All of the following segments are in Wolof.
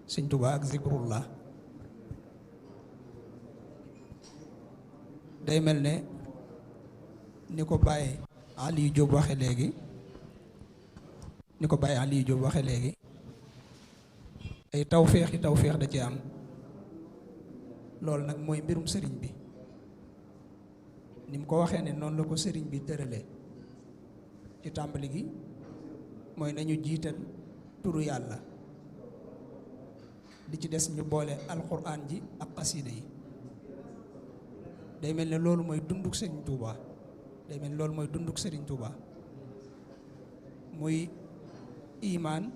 Sëñ Tuubaa ak zikrullah day mel ne ni ko Baye Aliou Diop waxe léegi ay tawféex da ci am loolu nag mooy mbirum sëriñ bi ni mu ko waxee ne noonu la ko sëriñ bi tëralee ci tàmbali gi mooy nañu jiital turu yàlla di ci des ñu boole alxuraan ji ak xasiida yi day mel ne loolu mooy dunduk sëriñ Touba muy imaan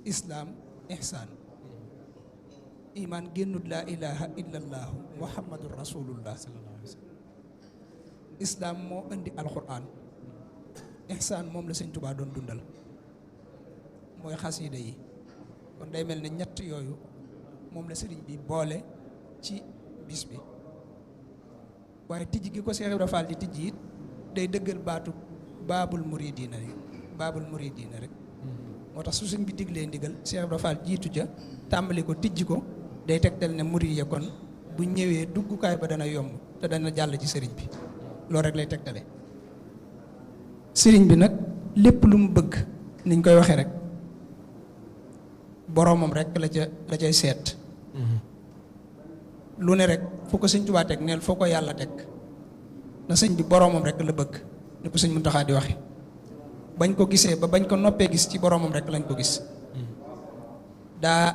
islaam ihsaan. imaan génnut laa ilaha illallahu muhammadun rasulullah. islaam moo indi alxuraan. ihsaan moom la sëñ Touba doon dundal mooy xasiida yi kon day mel ne ñett yooyu moom la sëriñ bi boole ci bis bi waaye tijji gi ko Seex Ibra Faal di tijji it day dëggal baatu baabul muridiina rek moo tax su sëñ bi diglee ndigal Seex Ibra Faal jiitu ca tàmbali ko tijji ko day tegtal ne murid ya kon bu ñëwee duggukaay ba dana yomb te dana jàll ci sëriñ bi loolu rek lay tegtale sëriñ bi nag lépp lu mu bëgg niñ koy waxee rek boroomam rek la cay seet lu ne rek foo ko sëñ Tuubaa teg neel foo ko yàlla teg na sëñ bi boroomam rek la bëgg ni ko sëñ Muntaxaa di waxe bañ ko gisee ba bañ ko noppee gis ci boroomam rek lañ ko gis daa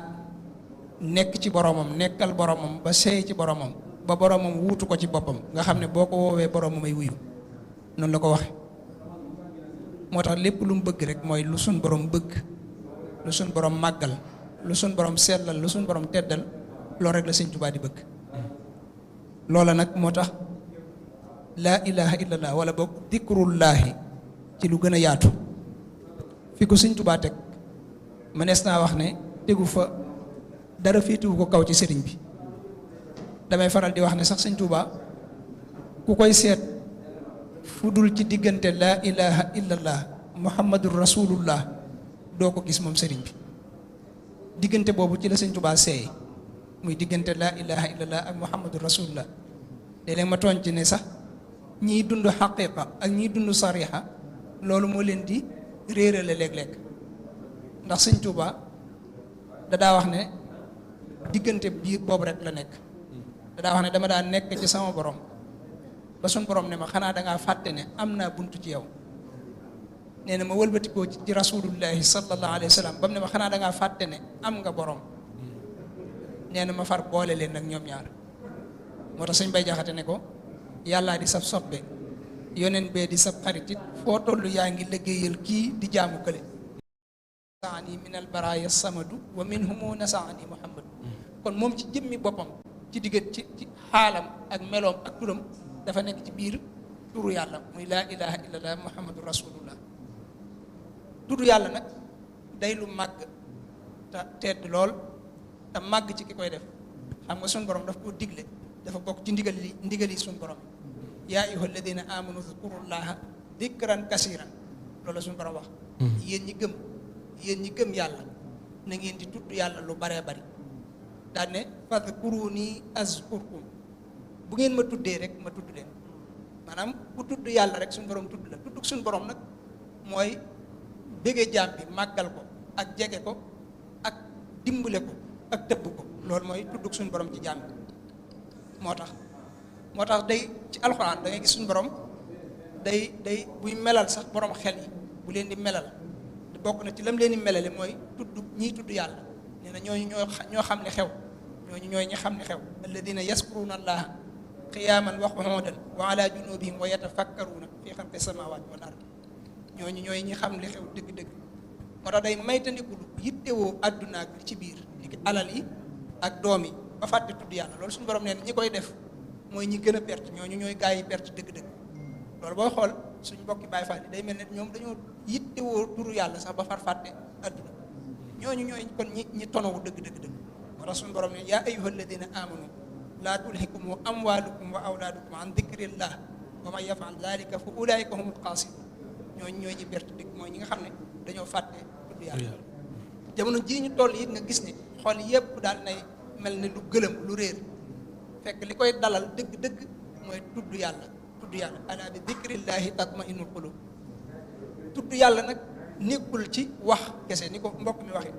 nekk ci boroomam nekkal boroomam ba seey ci boroomam ba boroomam wuutu ko ci boppam nga xam ne boo ko woowee boroomam ay wuyu noonu la ko waxe moo tax lépp lu mu bëgg rek mooy lu suñ borom bëgg lu suñ borom màggal lu suñ borom sellal lu suñ borom teddal loolu rek la sëñ Tuubaa di bëgg loola nag moo tax laa ilaha illallah wala boog dikrullaahi ci lu gën a yaatu fi ko sëñ Tuubaa teg mënees naa wax ne tegu fa dara féetuwu ko kaw ci sëriñ bi damay faral di wax ne sax sëñ Tuubaa ku koy seet fu dul ci diggante laa ilaha illallah muhammadur rasulullah doo ko gis moom sëriñ bi diggante boobu ci la sëñ Tuubaa seey muy diggante laa ilaha illallah ak muhammadur rasulullah léeg-léeg ma tooñ ci ne sax ñiy dund xaqiqa ak ñiy dund sariha loolu moo leen di réerale léeg-léeg ndax sëñ Tuubaa dadaa wax ne diggante bii boobu rek la nekk dadaa wax ne dama daa nekk ci sama borom ba suñ borom ne ma xanaa dangaa fàtte ne am naa buntu ci yow nee na ma wëlbatikoo ci rasulullahi sallallahu alayhi wa sallam ba mu ne ma xanaa dangaa fàtte ne am nga borom nee na ma far boole leen nag ñoom ñaar moo tax sëñ Bay Jaxate ne ko yàllaa di sab soppe yoneen bee di sab xarit it foo toll yaa ngi liggéeyal kii di jaamu kële nasaani min al baraya samadu wa minhumu nasaani muhammadu kon moom ci jëmmi boppam ci diggat ci xaalam ak meloom ak turam dafa nekk ci biir turu yàlla muy laa ilaha illallah muhammadu rasulullah turu yàlla nag day lu màgg te tedd lool te màgg ci ki koy def xam nga suñu borom daf koo digle dafa bokk ci ndigal yi suñu borom yaa ayyuha alladina amanu zkurullaha dikran kasiran loolu suñu borom wax yéen ñi gëm yàlla na ngeen di tudd yàlla lu baree bari daan ne fadkuruni azkurkum bu ngeen ma tuddee rek ma tudd leen maanaam ku tudd yàlla rek suñu borom tudd la tudd suñu borom nag mooy béggee jaam bi màggal ko ak jege ko ak dimbale ko ak tëbb ko loolu mooy tudd suñu borom ci jaam bi moo tax day ci alxuraan da ngay gis suñu borom day buy melal sax borom xel yi bu leen di melal bokk na ci lam leen di melale mooy tudd ñiy tudd yàlla nee na ñooñu ñoo xam ne xew ñooñu ñooy ñi xam ne xew alladina yaskuruna allaha qiyaman wa qu'udan wa ala junubihim wa yatafakkaruna fi xalqi samawati wal ard ñooñu ñooy ñi xam li xew dëgg-dëgg moo tax day maytandiku lu yittewoo àdduna ak li ci biir li alal yi ak doom yi ba fàtte tudd yàlla loolu suñu borom nee na ñi koy def mooy ñi gën a perte ñooñu ñooy gaa yi perte dëgg-dëgg loolu booy xool suñu mbokki Baay Faal yi day mel ne ñoom dañoo yittewoo turu yàlla sax ba far fàtte àdduna ñooñu ñooy kon ñi tonowu dëgg moo tax suñu borom ne yaa ayyuha alladina amanu laa tulhikum amwalukum wa awlaadukum an dikrillah wa man yafal dalika fa ulaika humul xaasirun ñooñu ñooy ñi perte dëgg mooy ñi nga xam ne dañoo fàtte tudd yàlla jamono jii ñu toll it nga gis ne xol yépp daal nay mel ni lu gëlëm lu réer fekk li koy dalal dëgg-dëgg mooy tudd yàlla ala bi dikrillaahi tatma'innul qulub tudd yàlla nag nekkul ci wax kese ni ko mbokk mi waxee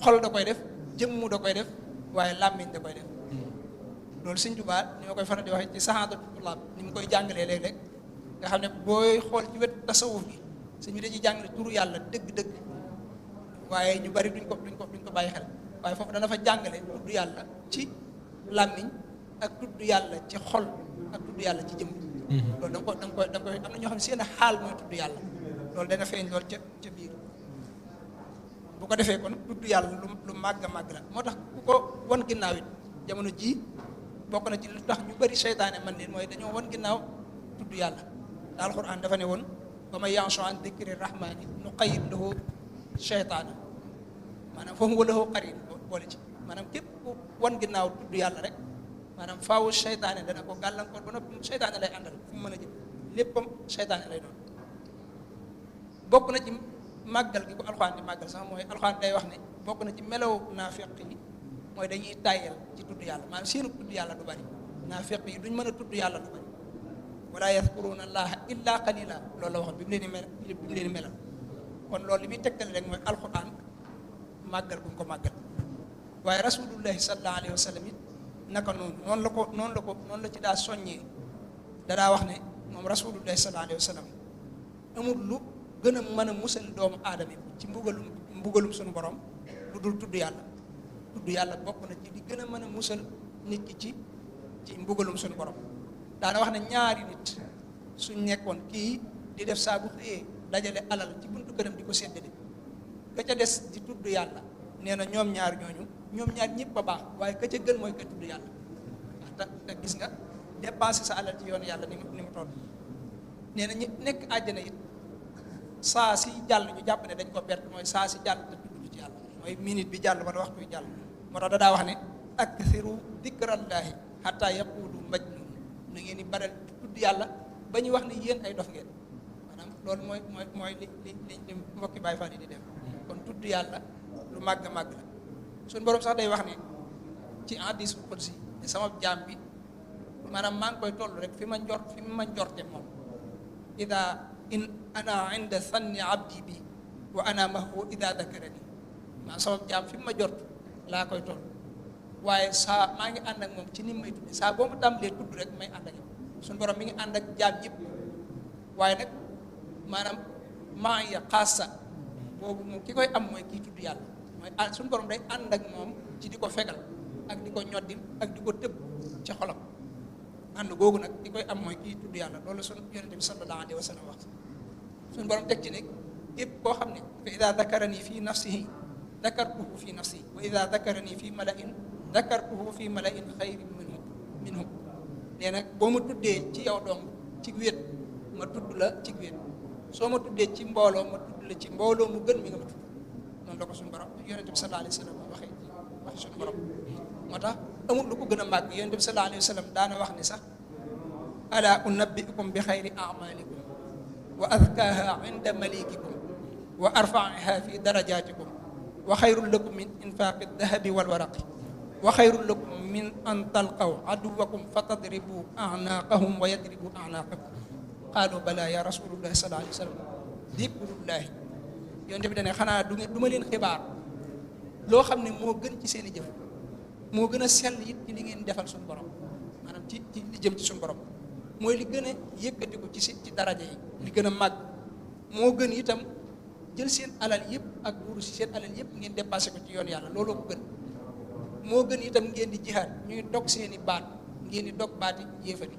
xol da koy def jëmm da koy def waaye làmmiñ da koy def loolu Sëñ Tuubaa ni ma koy faral di waxee ci sahaadatu tullaab ni mu koy jàngalee léeg-léeg nga xam ne booy xool ci wetu tasawuf bi sëñ bi da ci jàngale turu yàlla dëgg-dëgg waaye ñu bari duñ ko bàyyi xel waaye foofu dana fa jàngale tudd yàlla ci làmmiñ ak tudd yàlla ci xol ak tudd yàlla ci jëmm loolu da nga koy am na ñoo xam ne seen xaal mooy tudd yàlla loolu dana feeñ loolu ca biir bu ko defee kon tudd yàlla lu màgg a màgg la moo tax ku ko wan ginnaaw it jamono jii bokk na ci lu tax ñu bari seytaane man leen mooy dañoo wan ginnaaw tudd yàlla te alxuraan dafa ne woon wa man ya'shu an dikri rahmaani nuqayyid lahu seytaana maanaam fa huwa lahu qariin boole ci maanaam képp ku wan ginnaaw tudd yàlla rek maanaam faawu seytaane dana ko gàllankoor ba noppi seytaane lay àndal fu mu mën a jëm léppam seytaane lay doon bokk na ci màggal gi ko alxuraan di màggal sax mooy alxuraan day wax ne bokk na ci melaw naafiq yi mooy dañuy tàyyel ci tudd yàlla maanaam seenu tudd yàlla du bari naafiq yi duñ mën a tudd yàlla du bari wala yadkuruuna allaha illa qalila loolu la waxoon bi mu leen di melal kon loolu li muy tegtale rek mooy alxuraan màggal bu ñu ko màggal waaye rasulullahi sallallahu alayhi wa sallam it naka noonu la ci daa soññee dadaa wax ne moom rasulullahi sallallahu alayhi wa sallam amul lu gën a mën a musal doomu aadama ci mbugalum suñu borom lu dul tudd yàlla bokk na ci di gën a mën a musal nit ki ci mbugalum suñu borom daana wax ne ñaari nit suñ nekkoon kii di def saa bu xëyee dajale alal ci buntu këram di ko séddale ka ca des di tudd yàlla nee na ñoom ñaar ñëpp a baax waaye ka ca gën mooy ka tudd yàlla te gis nga dépensé sa alal ci yoon yàlla ni mu toll nee na ñi nekk àjjana it saa si jàll ñu jàpp ne dañ ko perte mooy saa si jàll te tudd ci yàlla mooy minute bi jàll wala waxtu bi jàll moo tax daa wax ne akthiru dikrallaahi hatta yaqulu majnun na ngeen di baral tudd yàlla ba ñu wax ne yéen ay dof ngeen maanaam loolu mooy li mbokki Baay Faal yi di def kon tudd yàlla lu màgg a màgg la suñu borom sax day wax ne ci hadiisul qudsi ne sama jaam bi maanaam maa ngi koy toll rek fi ma njorte moom ida in ana inda sanni abdi bi wa ana mahu ida dakarani maa sama jaam fi ma jort laa koy toll waaye saa maa ngi ànd ak moom ci ni may tudde saa boo ma tàmbalee tudd rek may ànd ak yow suñu borom mi ngi ànd ak jaam yëpp waaye nag maanaam maa ya xaasa boobu moom ki koy am mooy kii tudd yàlla mooy suñu borom day ànd ak moom ci di ko fegal ak di ko ñoddil ak di ko tëb ci xolam ànd googu nag di koy am mooy kii tudd yàlla loolu suñu yonente bi sallallahu alayhi wa sallam wax suñu borom teg ci ne képp koo xam ne fa ida dakarani fi nafsihi dakartuhu fi nafsi wa ida dakarani fi malain dakartuhu fi malain xayrin minhum nee nag boo ma tuddee ci yow dong ci wéet ma tudd la ci wéet soo ma tuddee ci mbooloo ma tudd la ci mbooloo mu gën mi nga ma tudd noonu la ko suñu borom yonente bi sallallahu alayhi wa sallam wax suñu borom moo tax amul lu ko gën a màgg yonente bi sallallahu alayhi wa sallam daana wax ni sax ala unabbiukum bi xayri amalikum wa azkaha inda malikikum wa arfaiha fi darajatikum wa xayrun lakum min infaqi dahabi walwaraqi wa xayrun lakum min an talqaw aduwakum fa tadribu anaqahum wa yadribu anaqakum qaalu bala ya rasulullahi sallallahu alayhi wa sallam dikrullahi yonte bi dane xanaa du ma leen xibaar loo xam ne moo gën ci seen i jëf moo gën a sell it ci li ngeen defal suñu borom maanaam ci li jëm ci suñu borom mooy li gën a yëkkatiku ci daraja yi li gën a màgg moo gën itam jël seen alal yëpp ak buuru si seen alal yëpp ngeen dépassé ko ci yoon yàlla looloo ko gën moo gën itam ngeen di jihaad ñuy dog seen i baat ngeen di dog baati yéefari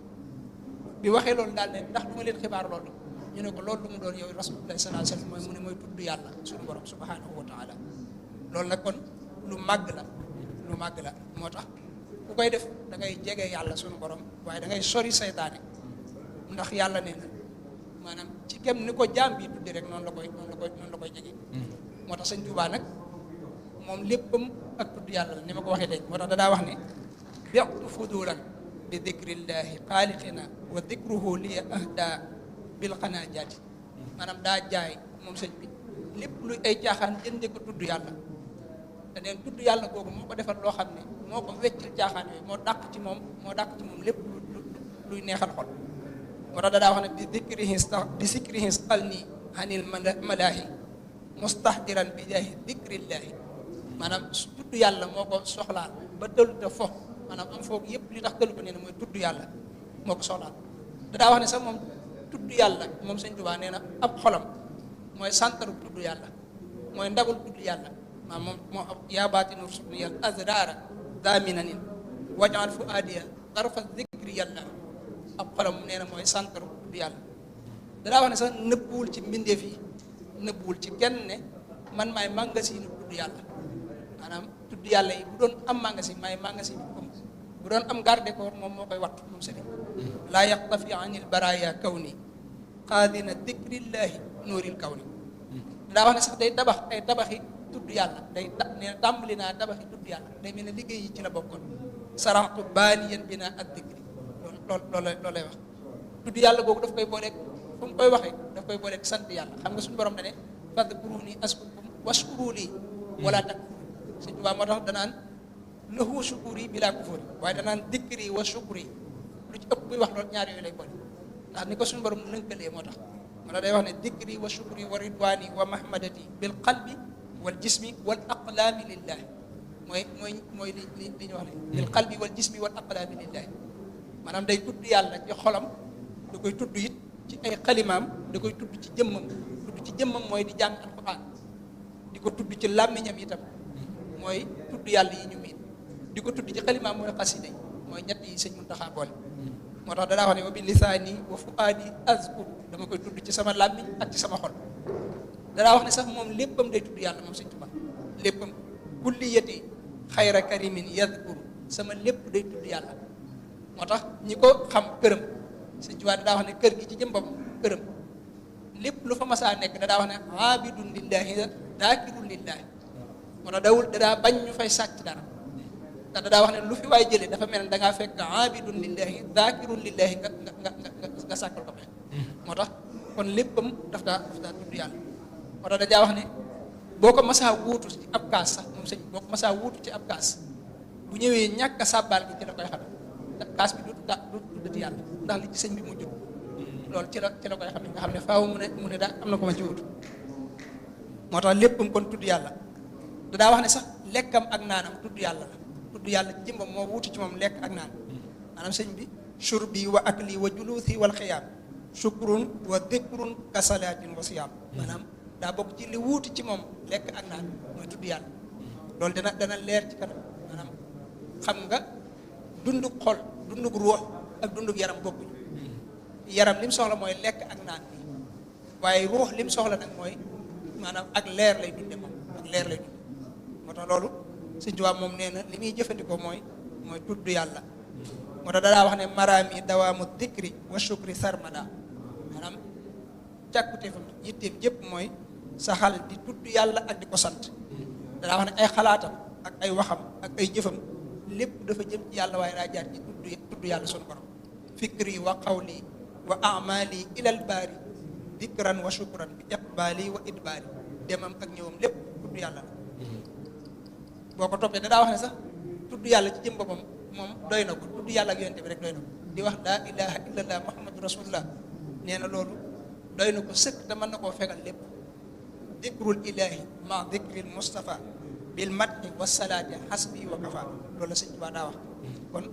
bi waxee loolu daal ne ndax du ma leen xibaar loolu ñu ne ko loolu lu mu doon yow rasulullah sallallahu alayhi wasallam mooy mu ne mooy tudd yàlla suñu borom subhanahu wa taala loolu nag kon lu màgg la moo tax ku koy def da ngay jege yàlla suñu borom waaye da ngay sori saytaane ndax yàlla nee na maanaam ci kem ni ko jaam bi tuddi rek noonu la koy jege moo tax sëñ Tuubaa nag moom léppam ak tudd yàlla la ni ma ko waxee léegi moo tax dadaa wax ne bi'tu fudulan bi dikrillahi xaaliqina wa dikruhu li ahda bil xanaajaati maanaam daa jaay moom sëñ bi lépp luy ay caaxaan jënde ko tudd yàlla te neen tudd yàlla googu moo ko defal loo xam ne moo ko weccil caaxaan yooyu moo dàq ci moom lépp luy neexal xol moo tax daa wax ne bi zikrihi sqalni anil malaahi mustahdiran bi jaahi dikrillaahi maanaam tudd yàlla moo ko soxlaal ba tëlute fo maanaam am foog yëpp li tax tëlu ko nee na mooy tudd yàlla moo ko soxlaal daa wax ne sax moom tudd yàlla moom Sëñ Tuubaa nee na ab xolam mooy santaru tudd yàlla mooy ndabul tudd yàlla maa moom yaa baatinu rusukni yàlla azraara daminanin wajal fu aadiya tarfa zikri yàlla ab xolam nee na mooy santaru tudd yàlla daa wax ne sax nëbbuwul ci mbindeef yi nëbbuwul ci kenn ne man maay magasin tudd yàlla maanaam tudd yàlla yi bu doon am magasin maay magasin bu doon am garde corps moom moo koy wattu moom sëriñ laa yaxtafi anil baraya kawni qaadina dikrillaahi nuuril kawni daa wax ne sax day tabax ay tabaxi tudd yàlla nee na tàmbali naa tabaxi tudd yàlla day mel ne liggéey yi ci la bokkoon saraxtu baaniyan bi naa ak dikri loolu lay wax tudd yàlla googu daf koy booleeg fu mu koy waxee daf koy booleeg sant yàlla xam nga suñu borom da ne fadkuruni askurkum washkuru lii wala takfuru Sëñ Tuubaa moo tax danaan lahu shukuri bila kufuri waaye danaan dikri wa shukuri lu ci ëpp buy wax loolu ñaar yooyu lay boole ndax ni ko suñu borom lënkalee moo tax day wax ne dikri wa shukri wa ridwani wa mahmadati bil qalbi wal jismi wal aqlaami lillahi mooy li ñu wax ne bil qalbi wal jismi wal aqlaami lillahi maanaam day tudd yàlla ci xolam da koy tudd it ci ay xalimaam da koy tudd ci jëmmam mooy di jàng alquran di ko tudd ci làmmiñam itam mooy tudd yàlla yi ñu miin di ko tudd ci xalimaam mooy xasida yi mooy ñett yi Sëñ Muntaxa boole moo tax danaa wax ne wa bi lisaani wa fuaadi azkur dama koy tudd ci sama làmmiñ ak ci sama xol danaa wax ne sax moom léppam day tudd yàlla moom Sëñ Tuubaa léppam kulliyati xayra karimin yadkuru sama lépp day tudd yàlla moo tax ñi ko xam këram Sëñ Tuubaa daa wax ne kër gi ci jëmbam këram lépp lu fa masaa nekk daa wax ne aabidun lillahi daakirun lillahi moo tax daa bañ ñu fay sàcc dara te daa wax ne lu fi waay jëlee dafa mel ne da ngaa fekk aabidun lillahi daakirun lillahi nga sàkkal ko mel moo tax kon léppam daf daa tudd yàlla moo tax daa wax ne boo ko masaa wuutu ci ab kaas sax moom sëñ boo ko masaa wuutu ci ab kaas bu ñëwee ñàkk a sàbbaal gi ci la koy xam kaas bi du tuddati yàlla ndax li ci sëñ bi mujj loolu ci la koy xam ne nga xam ne faaw mu ne daa am na ko ma ci wutu moo tax léppam kon tudd yàlla daa wax ne sax lekkam ak naanam tudd yàlla la tudd yàlla jëmbam moo wutu ci moom lekk ak naan maanaam sëñ bi shurbi wa akli wa julusi wal xiyaam shukrun wa dikrun ka salaatin wa siyaam maanaam daa bokk ci li wuuti ci moom lekk ak naan mooy tudd yàlla loolu dana leer ci kanam maanaam xam nga dundug xol dundug ruux ak dundug yaram bokkuñu yaram lim soxla mooy lekk ak naan bi waaye ruux lim soxla nag mooy maanaam ak leer lay dunde moom ak leer lay dunde moo tax loolu Sëñ Tuubaa moom nee na li muy jëfandikoo mooy tudd yàlla moo tax daa wax ne maraami dawaamu dikri wa shukri sarmada maanaam càkkuteefam yitteem jëpp mooy saxal di tudd yàlla ak di ko sant daa wax ne ay xalaatam ak ay waxam ak ay jëfam lépp dafa jëm ci yàlla waaye daa jaar ci tudd yàlla sunu borom fikri wa qawli wa amali ilal baari dikran wa shukran bi iqbaali wa idbaari demam ak ñëwam lépp tudd yàlla la boo ko toppee daa wax ne sax tudd yàlla ci jëm boppam moom doy na ko tudd yàlla ak yonent bi rek doy na ko di wax laa ilaha illallah muhammadu rasulullah nee na loolu doy na ko sëkk te mën na koo fegal lépp dikrul ilahi ma dikril mustafa bil madhi wa salaati hasbi wa kafa loolu la Sëñ Tuubaa daa wax kon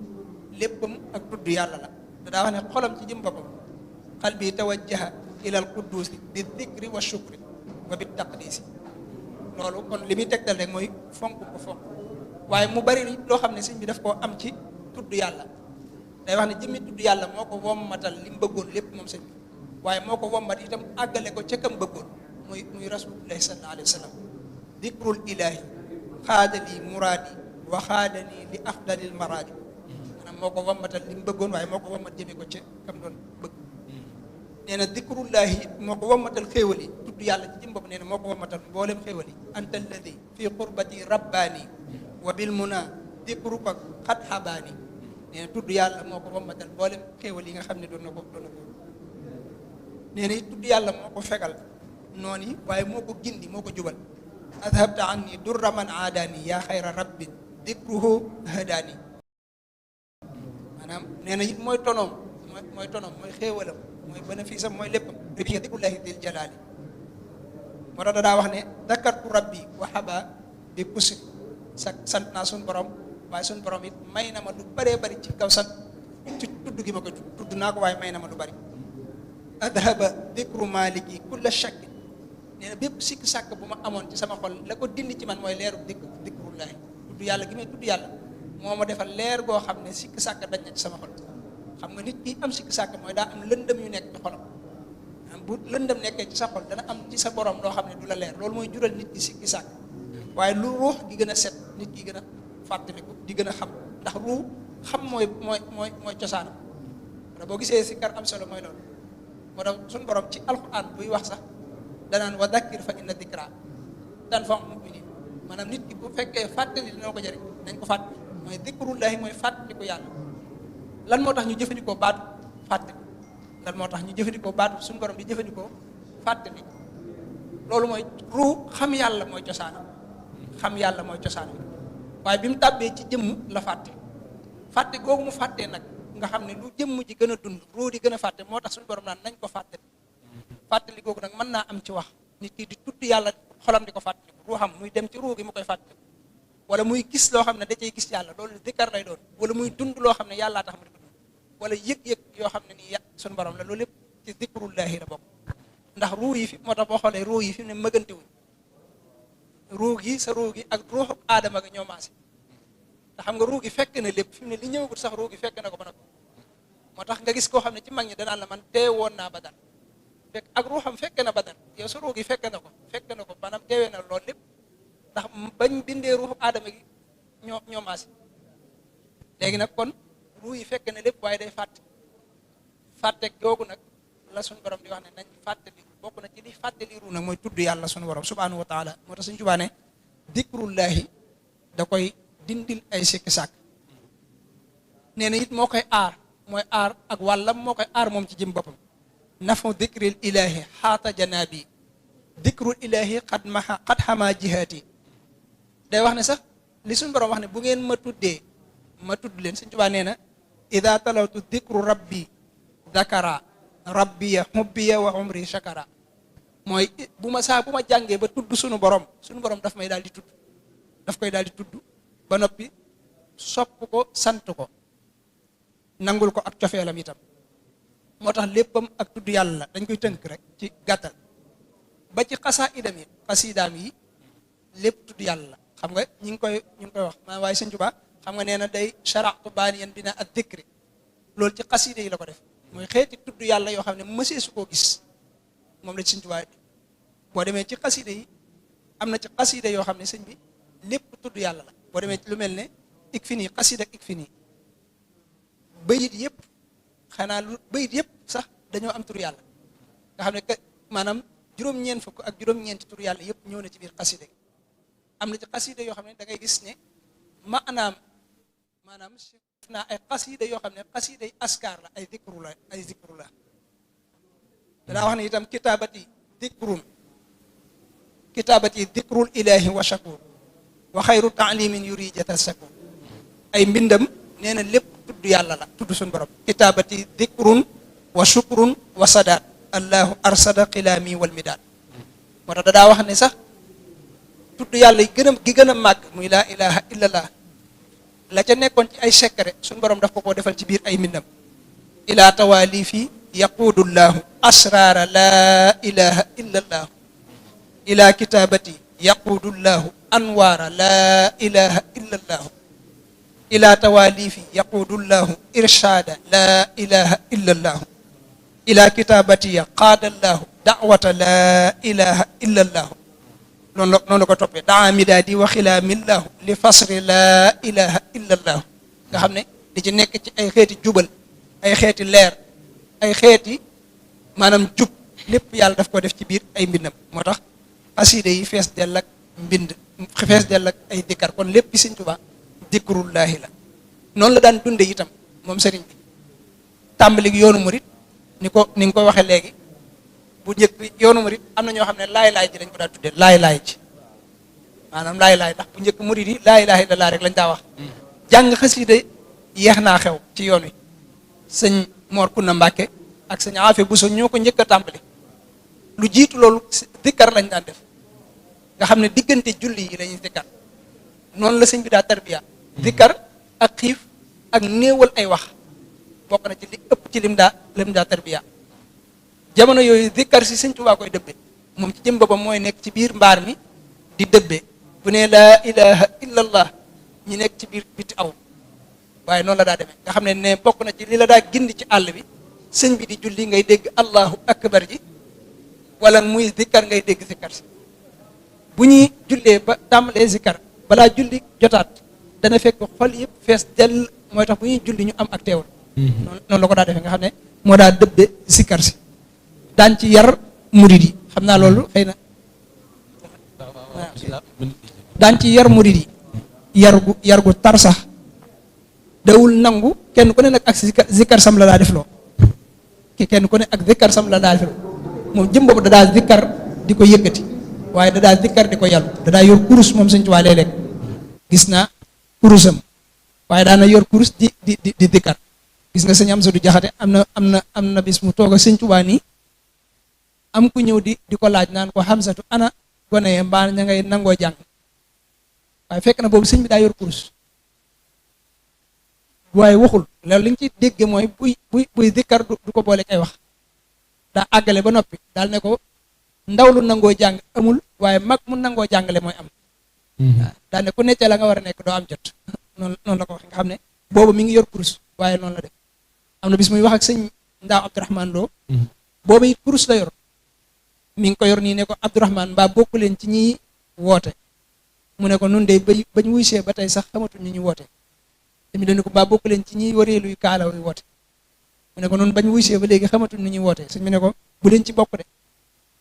léppam ak tudd yàlla la te daa wax ne xolam ci jëm boppam qalbi tawajjaha ilal quddusi bi dikri wa shukri wa bi taqdisi loolu kon li muy tegtal rek mooy fonk ko fonk waaye mu bari loo xam ne sëñ bi daf koo am ci tudd yàlla day wax ne jëmmi tudd yàlla moo ko wommatal li mu bëggoon lépp moom sëñ bi waaye moo ko wommat itam àggale ko ca kam bëggoon muy rasulullahi sallallahu alayhi wa sallam dikrul ilahi xaadali muraadi wa xaadani li afdalil maraadi maanaam moo ko wommatal li mu bëggoon waaye moo ko wommat jëme ko ca kam doon bëgg nee na dikrullahi moo ko wommatal xéewal yi tudd yàlla ci jëm bopp nee na moo ko wommatal mboolem xéewal yi anta alladi fii qurbati rabbaani wa bil muna dikruka xat xabaani nee na tudd yàlla moo ko wommatal mboolem xéewal yi nga xam ne doon na ko nee na tudd yàlla moo ko fegal noonu yi waaye moo ko gindi moo ko jubal adhabta anni durra man aadaani yaa xayra rabbin dikruhu hadaani. maanaam nee na it mooy tonoom mooy xéewalam mooy bénéfice am mooy léppam bi dikrullahi dil jalaali. moo tax daa wax ne dakartu rabbi waxaba bi kusri sant naa suñu borom waaye suñu borom it may na ma lu bëree bëri ci kaw sant ci tudd gi ma koy tudd naa ko waaye may na ma lu bëri. adhaba dikru maliki kulla shakki nee na bépp sikk sàkk bu ma amoon ci sama xol la ko dindi ci man mooy leeru dikrullahi tudd yàlla gi may tudd yàlla moo ma defal leer goo xam ne sikk sàkk dañ na ci sama xol. xam nga nit ki am sikk sàkk mooy daa am lëndëm yu nekk ci xolam bu lëndëm nekkee ci sa xol dana am ci sa borom loo xam ne du la leer loolu mooy jural nit ki sikki sàkk. waaye lu ruux gi gën a set nit ki gën a fàttaliku di gën a xam ndax ruux xam mooy cosaanam. wala boo gisee sikkar am solo mooy loolu moo tax suñu borom ci alquran buy wax sax danaan wa dakkir fa inna dikra tanfa'u mu'minin. maanaam nit ki bu fekkee fàttali dina ko jëriñ nañ ko fàttali mooy dikrullahi mooy fàttaliku yàlla. lan moo tax ñu jëfandikoo baatu fàttali lan moo tax ñu jëfandikoo baatu suñu borom di jëfandikoo fàttali loolu mooy ruux xam yàlla mooy cosaanam xam yàlla mooy cosaanam waaye bi mu tàbbee ci jëmm la fàtte googu mu fàttee nag nga xam ne lu jëmm ji gën a dund ruux di gën a fàtte moo tax suñu borom naan nañ ko fàttali googu nag mën naa am ci wax nit ki di tudd yàlla xolam di ko fàttaliku ruuxam muy dem ci ruux gi mu koy fàttaliku wala muy gis loo xam ne da cay gis yàlla loolu dikkar lay doon wala muy dund loo xam ne yàllaa tax ma di ko dund wala yëg-yëg yoo xam ne nii suñu borom la loolu lépp ci dikrullahi la bokk. ndax ruux yi fi moo tax boo xoolee ruux yi fi mu ne mëgante wuñ ruux gi sa ruux gi ak ruuxu aadama ga ñoo maase te xam nga ruux gi fekk na lépp fi mu ne li ñëwagut sax ruux gi fekk na ko ba nag moo tax nga gis koo xam ne ci mag ñi danaan la man teewoon naa Badar fekk ak ruuxam fekk na Badar yow sa ruux gi fekk na ko maanaam teewee na loolu lépp ndax bañ bindee ruuxu aadama gi ñoo maase léegi nag kon ruux yi fekk na lépp waaye day fàtte googu nag la suñu borom di wax ne nañ fàttali bokk na ci li fàttali ruux nag mooy tudd yàlla suñu borom subhanahu wa taala moo tax suñu Tuubaa ne dikrullahi da koy dindil ay sikki sàkk nee na it moo koy aar mooy aar ak wàllam moo koy aar moom ci jëm boppam nafu dikril ilahi xaata janaabi dikrul ilahi xad xama jihaati day wax ne sax li suñu borom wax ne bu ngeen ma tuddee ma tudd leen suñu Tuubaa nee na ida talawtu dikru rabbi dakara rabbiya hubbiya wa umri shakara mooy bu ma jàngee ba tudd suñu borom daf may daal di tudd daf koy daal di tudd ba noppi sopp ko sant ko nangul ko ak cofeelam itam moo tax léppam ak tudd yàlla dañ koy tënk rek ci gàttal ba ci xasidaam yi lépp tudd yàlla xam nga ñu ngi koy wax maa waaye Sëñ Tuubaa xam nga nee na day shara'tu baaniyan bina ad dikri loolu ci xasida yi la ko def mooy xeeti tudd yàlla yoo xam ne mësee su koo gis moom la ci Sëñ Tuubaa boo demee ci xasida yi am na ci xasida yoo xam ne sëñ bi lépp tudd yàlla la boo demee ci lu mel ne ik fi nii xasida ik fi nii bayit yëpp xanaa lu bayit yëpp sax dañoo am tur yàlla nga xam ne maanaam juróom-ñeent fukk ak juróom-ñeenti tur yàlla yëpp ñëw na ci biir xasida am na ci xasida yoo xam ne da ngay gis ne maanaam naa ay xasida yoo xam ne xasida yi askar la ay zikru la danaa wax ne itam kitaabati dikrul ilahi wa shakur wa xayru taalimin yuri jata sakur ay mbindam nee na lépp tudd yàlla la tudd suñu borom kitaabati dikrun wa shukrun wa sadaat allahu arsada xilaami wal midaat moo tax daa wax ne sax tudd yàlla gi gën a màgg muy laa ilaha illallah la ca nekkoon ci ay secret suñu borom daf ko defal ci biir ay mbindam ila tawalifi yaquudullahu asrara laa ilaha illallahu ila kitabati yaquudullahu anwaara laa ilaha illallahu ila tawalifi yaquudullahu irshada laa ilaha illallahu ila kitabati qaadallahu da'wata laa ilaha illallahu noonu la ko toppee daa midaadi wa xilaamillahu li fasri laa ilaha illallahu nga xam ne di ci nekk ci ay xeeti jubal ay xeeti leer ay xeeti maanaam jub lépp yàlla daf ko def ci biir ay mbindam moo tax xasida yi fees dell ak mbind fees dell ak ay dikkar kon lépp bi Sëñ Tuubaa dikrullaahi la noonu la daan dunde itam moom sëriñ bi tàmbali yoonu murit ni nga ko waxee léegi bu njëkk bi yoonu murit am na ñoo xam ne laay-laay ji lañ ko daan tuddee laay-laay ji maanaam laay ndax bu njëkk murid yi laa ilaaha illallaah rek lañ daa wax jàng xasida yeex naa xew ci yoon wi sëñ Mor Kunna Mbàkke ak sëñ Afe Buso ñoo ko njëkk a tàmbali lu jiitu loolu dikkar lañ daan def nga xam ne diggante julli yi lañuy dikkar noonu la sëñ bi daa tarbiya dikkar ak xiif ak néewal ay wax bokk na ci li ëpp ci lim daa tarbiya jamono yooyu dikkar si sëñ Tuubaa koy dëbbe moom ci jëm boppam mooy nekk ci biir mbaar mi di dëbbe bu ne laa ilaha illallah ñi nekk ci biir biti aw waaye noonu la daa demee nga xam ne bokk na ci li la daa gindi ci àll bi sëñ bi di julli ngay dégg allahu akbar ji wala muy zikkar ngay dégg zikkar si bu ñuy jullee ba tàmbalee zikkar balaa julli jotaat dana fekk xol yëpp fees dell mooy tax bu ñuy julli ñu am ak teewal noonu la ko daa defee nga xam ne moo daa dëbbe zikkar si daan ci yar murid yi xam naa loolu xëy na daan ci yar murid yi yar gu tar sax dawul nangu kenn ku ne nag ak zikkar sam la daa def loo kenn ku ne ak zikkar sam la daa def loo moom jëm boobu da daa zikkar di ko yëkkati waaye da daa zikkar di ko yàllu da daa yor kurus moom sëñ Tuubaa léeg-léeg gis naa kurusam waaye daana yor kurus di zikkar gis nga sëñ Amsadu Jaxate am na bis mu toog a sëñ Tuubaa nii am ku ñëw di ko laaj naan ko Xamsatu ana gone ye mbaa ña ngay nangoo jàng waaye fekk na boobu sëñ bi daa yor kurus waaye waxul loolu li nga ci dégge mooy buy zikkar du ko boole ay wax daa àggale ba noppi daal ne ko ndaw lu nangoo jàng amul waaye mag mu nangoo jàngale mooy am waaw daal ne ku neccee la nga war a nekk doo am jot noonu la ko wax nga xam ne boobu mi ngi yor kurus waaye noonu la def am na bis muy wax ak sëñ Ndaa Abdourahmane Lo boobu it kurus la yor mi ngi ko yor nii ne ko Abdourahmane mbaa bokku leen ci ñiy woote mu ne ko nun de bañ wuy see ba tey sax xamatul ñi ñu woote tamit dañu ko mbaa bokku leen ci ñiy wareeluy kaala wuy woote mu ne ko noonu bañ wuy see ba léegi xamatul ni ñuy woote sëñ bi ne ko bu leen ci bokk de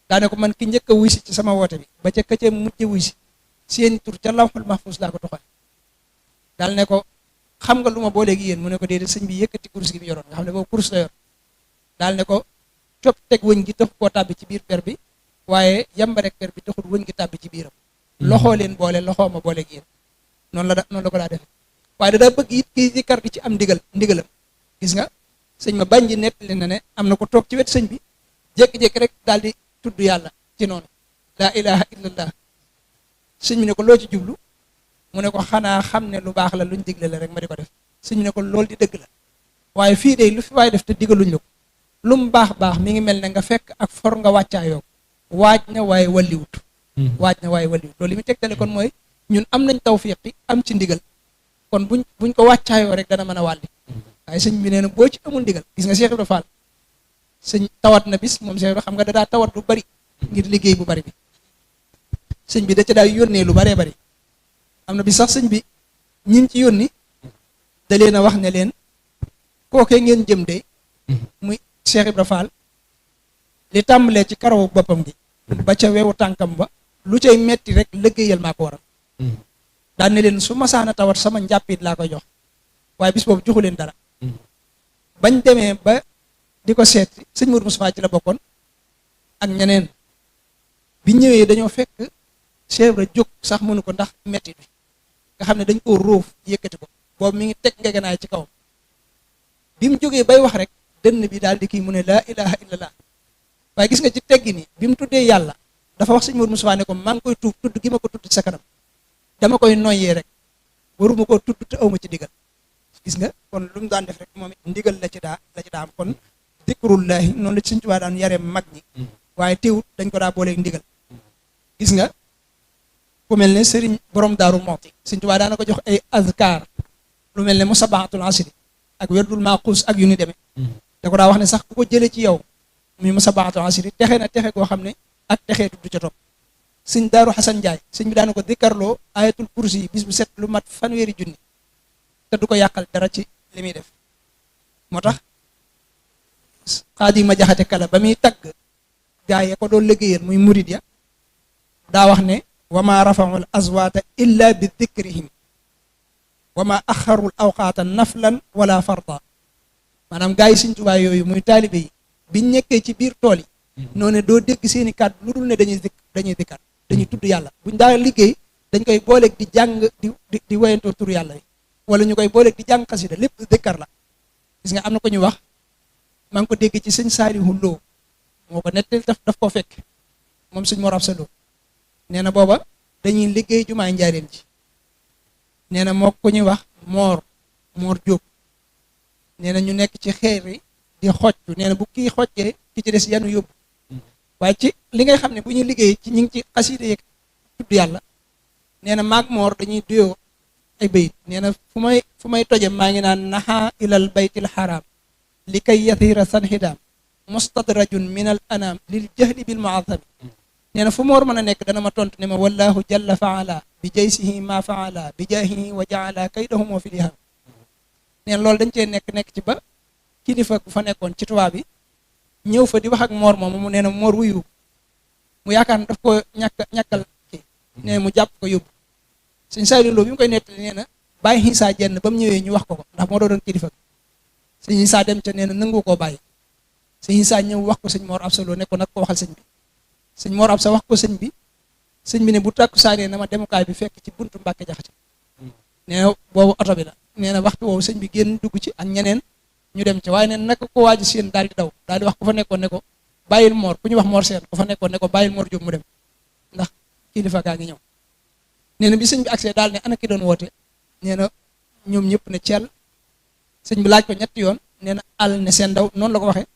daa ne ko man ki njëkk a wuy si ci sama woote bi ba ca këcee mujj wuy si seen tur ca lawhul mahfuus laa ko toxal daal ne ko xam nga lu ma boo léegi yéen mu ne ko déedéet sëñ bi yëkkati kurus gi bi yoroon nga xam ne boobu kurus la yor daal ne ko cop teg wëñ gi tax koo tàbbi ci biir per bi waaye yamba rek per bi taxul wëñ gi tàbbi ci biiram loxoo leen boole loxoo ma boole gi yéen noonu la ko daa defe waaye da daa bëgg it kii zikkar di ci am ndigalam gis nga sëñ ma bañ ji nettali na ne am na ko toog ci wet sëñ bi jékki-jékki rek daal di tudd yàlla ci noonu laa ilaha illallah sëñ bi ne ko loo ci jublu mu ne ko xanaa xam ne lu baax la luñ digle la rek ma di ko def sëñ bi ne ko loolu di dëgg la waaye fii de lu fi waaye def te digaluñ la ko lu mu baax mi ngi mel ne nga fekk ak for nga wàccaayoo waaj na waaye walliwut loolu li mu tegtale kon mooy ñun am nañ tawfiq am ci ndigal kon buñ ko wàccaayoo rek dana mën a wàlli waaye sëñ bi nee na boo ci amul ndigal gis nga Cheikh Ibra Fall sëñ tawat na bis moom Cheikh Ibra xam nga dadaa tawat lu bari ngir liggéey bu bari bi sëñ bi da ca daa yónnee lu baree bari am na bi sax sëñ bi ñin ci yónni da leen a wax ne leen kookee ngeen jëm de muy Cheikh Ibra Fall li tàmbalee ci karawu boppam gi ba ca wewu tànkam ba lu cay metti rek liggéeyal maa ko waral daan ne leen su masaana tawat sama njàppit laa koy jox waaye bis boobu joxu leen dara bañ demee ba di ko seeti sëñ Mourou Moustapha ci la bokkoon ak ñeneen bi ñëwee dañoo fekk Cheikh Ibra jóg sax mënu ko ndax metti bi nga xam ne dañ koo róof yëkkati ko boobu mi ngi teg ngegenaay ci kawam bi mu jógee bay wax rek dënn bi daal di kii mu ne laa ilaha illallah waaye gis nga ci teggi ni bi mu tuddee yàlla dafa wax sëñ Mourou Moustapha ne ko maa ngi koy tudd gi ma ko tudd ci sa kanam dama koy noyyee rek waruma koo tudd te awma ci digal gis nga kon lu mu daan def rek moom it ndigal la ci daa am kon dikrullahi noonu la ci sëñ Tuubaa daan yaree mag ñi waaye teewut dañ ko daa booleeg ndigal gis nga ku mel ne sëriñ borom Daaru Muxti sëñ Tuubaa daana ko jox ay azkar lu mel ne musabbahatul asri ak werdul maaquus ak yu ni demee da ko daa wax ne sax ku ko jëlee ci yow muy musabbahatul asri texe na texe goo xam ne ak texee du ca topp sëñ Daaru Xasan Njaay sëñ bi daana ko dikkarloo ayatul kursi yi bis bu set lu mat 1,000 junni te du ko yàqal dara ci li muy def moo tax Xaadima Jaxate Kala ba muy tagg gaa yi ko doon liggéeyal muy murid ya daa wax ne wa ma rafaul azwaata illa bi dikrihim wa ma axarul awqaata naflan wala farda maanaam gaa yi sëñ Tuubaa yooyu muy taalibe yi biñ nekkee ci biir tool yi noonu doo dégg seeni kàddu lu dul ne dañuy dikkar dañuy tudd yàlla buñ daa liggéey dañ koy booleeg di jàng di woyantoo tur yàlla yi wala ñu koy booleeg di jàng xasida lépp dëkkar la. gis nga am na ko ñu wax maa ngi ko dégg ci sëñ Saalihu Lo moo ko nettali daf koo fekk moom sëñ Mor Absa Lo nee na booba dañuy liggéey jumaay Njaaréem ji nee na moo ko ñuy wax Moor Jóob nee na ñu nekk ci xeer yi di xoccu nee na bu kii xoccee ki ci des yanu yóbbu waaye ci li ngay xam ne bu ñuy liggéey ci ñu ngi ci xasida yeeg tudd yàlla nee na maag Moor dañuy duyoo ay bayit nee na fu may toje maa ngi naan naxa ilal baytil xaraam li kay yathira sanhidaam mustadrajun min al anaam lil jahli bil muazami nee na fu Moor mën a nekk dana ma tontu ne ma wallahu jalla faala bi jaysihi ma faala bi jaahihi wa jaala kaydahum fi liham nee na loolu dañ cee nekk ci ba kilifa bu fa nekkoon ci tubaab bi ñëw fa di wax ak Moor moom mu nee na Moor wuyu mu yaakaar ne daf ko ñàkkal kii nee na mu jàpp ko yóbbu sëñ Saaliu Lo bi mu koy nettali nee na bàyyi Xiisa Jenn ba mu ñëwee ñu wax ko ndax moo doon kilifa sëñ Xiisa dem ca nee na nangu koo bàyyi sëñ Xiisa ñëw wax ko sëñ Mor Absa Lo ne ko nag ko waxal sëñ bi sëñ Mor Absa wax ko sëñ bi ne bu takku saanee na ma demukaay bi fekk ci buntu Mbàkke Jaxate nee na boobu oto bi la nee na waxtu woowu sëñ bi génn dugg ci ak ñeneen ñu dem ci waaye neen naka ko waaju seen daal di daw daal di wax ku fa nekkoon ne ko bàyyil Moor ku ñu wax Moor Seen ku fa nekkoon ne ko bàyyil Moor Jóob mu dem ndax kilifa gaa ngi ñëw nee na bi sëñ bi accès daal ne ana ki doon woote nee na ñoom ñëpp ne ceel sëñ bi laaj ko ñetti yoon nee na àll ne seen daw noonu la ko waxee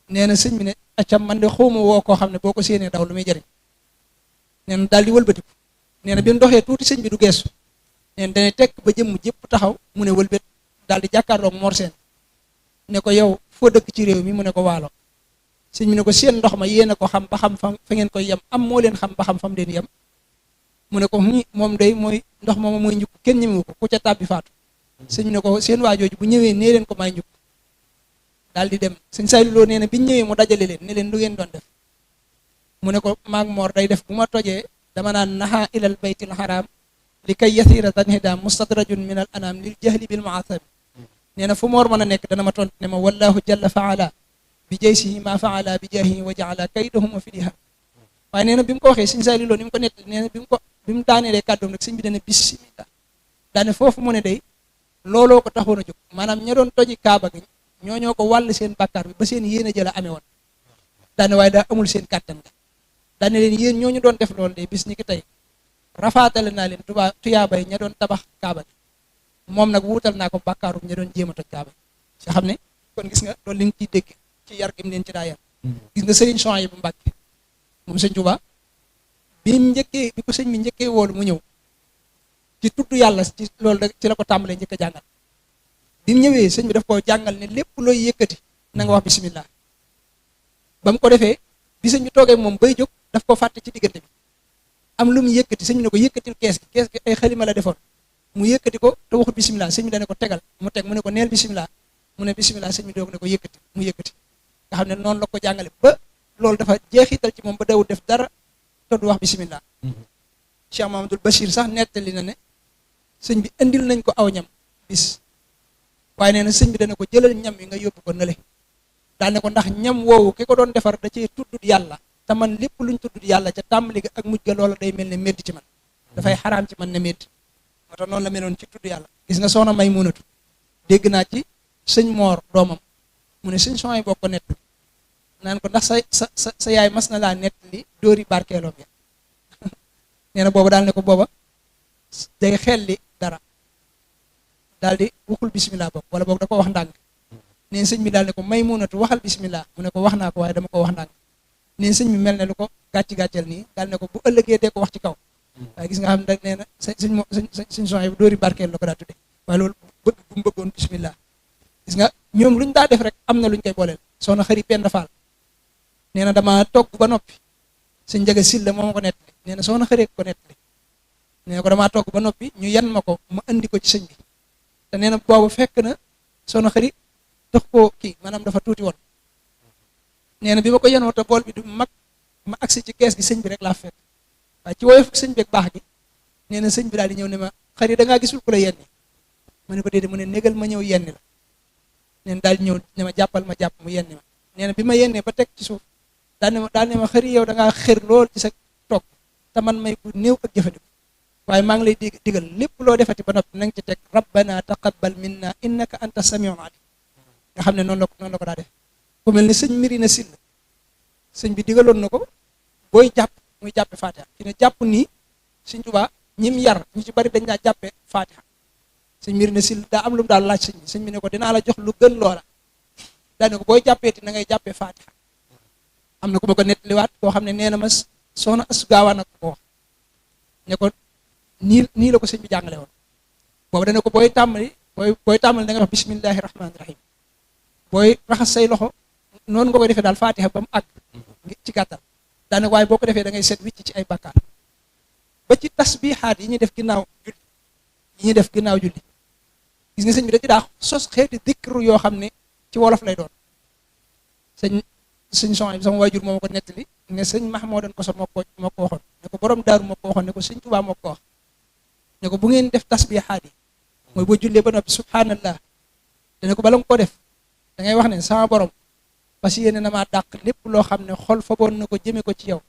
nee na sëñ bi ne accam man de xawma woo koo xam ne boo ko séenee daw lu muy jëriñ nee na daal di wëlbatiku nee na bi mu doxee tuuti sëñ bi du geesu nee na dana tekk ba jëmm jëpp taxaw mu ne wëlbét daal di jàkkaarloog Mor Seen ne ko yow foo dëkk ci réew mi mu ne ko Waalo sëñ bi ne ko seen ndox ma yéen a ko xam ba xam fa ngeen koy yem am moo leen xam ba xam fam leen yem mu ne ko moom day mooy ndox moom mooy njukk kenn ñemewu ko ku ca tàbbi faatu sëñ bi ne ko seen waajooju bu ñëwee nee leen ko may njukk daal di dem sëñ Saaliu Lo nee na biñ ñëwee mu dajale leen ne leen lu ngeen doon def mu ne ko maag Moor day def bu ma tojee dama naan naxa ilal baytil haram li kay yathira tanhidam mustadrajun min al anam lil jahli bil mu'athab nee na fu Moor mën a nekk dana ma tontu ne ma wallahu jalla faala bi jaysihi ma faala bi jaahihi wa jaala kaydahum fi liham waaye nee na bi mu ko waxee sëñ Saaliu Lo ni mu ko nettali nee na bi mu daanelee kàddoom nag sëñ bi dana bismillah daane foofu mu ne day looloo ko taxoon a jóg maanaam ña doon toji kaaba gi ñoo ko wàll seen bàkkaar bi ba seen yéen a jëla amee woon daane waaye daa amul seen kàttan ga daane leen yéen ñooñu doon def loolu de bis ni ki tey rafaatale naa leen tuyaabay ña doon tabax kaaba gi moom nag wuutal naa ko bàkkaarum ña doon jéem a toj kaaba gi nga xam ne kon gis nga loolu li nga ciy dégg ci yar gi mu leen ci daa yar gis nga sëriñ Souhaïbou Mbàkke moom sëñ Tuubaa bi ko sëñ bi njëkkee woolu mu ñëw ci tudd yàlla ci loolu rek ci la ko tàmbalee njëkk a jàngal bi mu ñëwee sëñ bi daf koo jàngal ne lépp looy yëkkati na nga wax bismillah ba mu ko defee bi sëñ bi toogee moom bay jóg daf ko fàtte ci diggante bi am lu mu yëkkati sëñ bi ne ko yëkkatil kees gi ay xalima la defoon mu yëkkati ko te waxul bismillah sëñ bi dane ko tegal mu teg mu ne ko neel bismillah mu ne bismillah sëñ bi doog ne ko yëkkati mu yëkkati nga xam ne noonu la ko jàngale ba loolu dafa jeexital ci moom ba dawul def dara te du wax bismillah Cheikh Mamadou Bachir sax nettali na ne sëñ bi indil nañ ko aw ñam bis waaye nee na sëñ bi dana ko jëlal ñam yi nga yóbbu ko nële daal ne ko ndax ñam woowu ki ko doon defar da cee tuddut yàlla te man lépp luñ tuddut yàlla ca tàmbali ga ak mujj ga loola day mel ne médd ci man dafay xaraam ci man ne médd moo tax noonu la meloon ci tudd yàlla gis nga soxna Maymunatu dégg naa ci sëñ Moor doomam mu ne sëñ Souhaïbou boo ko nett naan ko ndax sa yaay mas na laa nett li dóori barkeeloom ya nee na booba daal ne ko booba day xelli dara daal di waxul bismillah boog wala boog da ko wax ndànk neen sëñ bi daal ne ko Maymunatu waxal bismillah mu ne ko wax naa ko waaye dama ko wax ndànk neen sëñ bi mel ne lu ko gàccal nii daal ne ko bu ëllëgee dee ko wax ci kaw waaye gis nga xam ne nee na sëñ Souhaïbou dóori barkeel la ko daa tudde waaye loolu bëgg bu mu bëggoon bismillah gis nga ñoom luñ daa def rek am na luñ koy booleel soxna Xari Penda Faal nee na dama togg ba noppi sëñ Njaga Silla moo ma ko nettali nee na soxna Xari ko nettali nee na ko damaa togg ba noppi ñu yan ma ko ma andi ko ci sëñ bi te nee na boobu fekk na soxna Xari tax koo kii maanaam dafa tuuti woon nee na bi ma ko yenoo te bool bi du mag ma agsi ci kees gi sëñ bi rek laa fekk waaye ci woyof sëñ bi ak baax gi nee na sëñ bi daal di ñëw ne ma Xari da ngaa gisul ku la yenni ma ne ko déedéet mu ne négal ma ñëw yenni la nee na daal di ñëw ne ma jàppal ma jàpp mu yenni ma nee na bi ma yennee ba teg ci suuf daal ne ma Xari yow da ngaa xër lool ci sa toog te man may ku néew ak jëfandiku waaye maa ngi lay digal lépp loo defati ba noppi na nga ci teg rabbana taqabbal minna innaka anta samiul alim nga xam ne noonu la ko daa def ku mel ni sëñ Mirina Sill sëñ bi digaloon na ko booy jàpp muy jàppe fatiha ki ne jàpp nii sëñ Tuubaa ñim yar ñu ci bari dañ daa jàppe fatiha sëñ Mirina Sill daa am lu mu daal laaj sëñ bi ne ko dinaa la jox lu gën loola daa ne ko booy jàppeeti na ngay jàppe fatiha am na ku ma ko nettaliwaat koo xam ne nee na ma soxna Asu Gaawaan ak ko wax ne ko nii la ko sëñ bi jàngale woon boobu dana ko booy tàmbali da nga wax bismillahi rahmaani rahim booy raxas say loxo noonu nga koy defee daal fatiha ba mu àgg ci gàttal daanaka waaye boo ko defee da ngay set wicc ci ay bakkaar ba ci tasbihaat yi ñuy def ginnaaw julli gis nga sëñ bi da ci daa sos xeeti dikru yoo xam ne ci wolof lay doon sëñ son bi sama waajur moo ma ko nettali ne sëñ Mahmoudan Koso moo ko waxoon ne ko borom daaru moo ko waxoon ne ko sëñ Tuubaa moo ko wax ne ko bu ngeen def tasbihaat yi mooy boo jullee ba noppi subhanallah dana ko bala nga ko def da ngay wax ne sama borom parce que yéene na maa dàq lépp loo xam ne xol faboon na ko jëme ko ci yow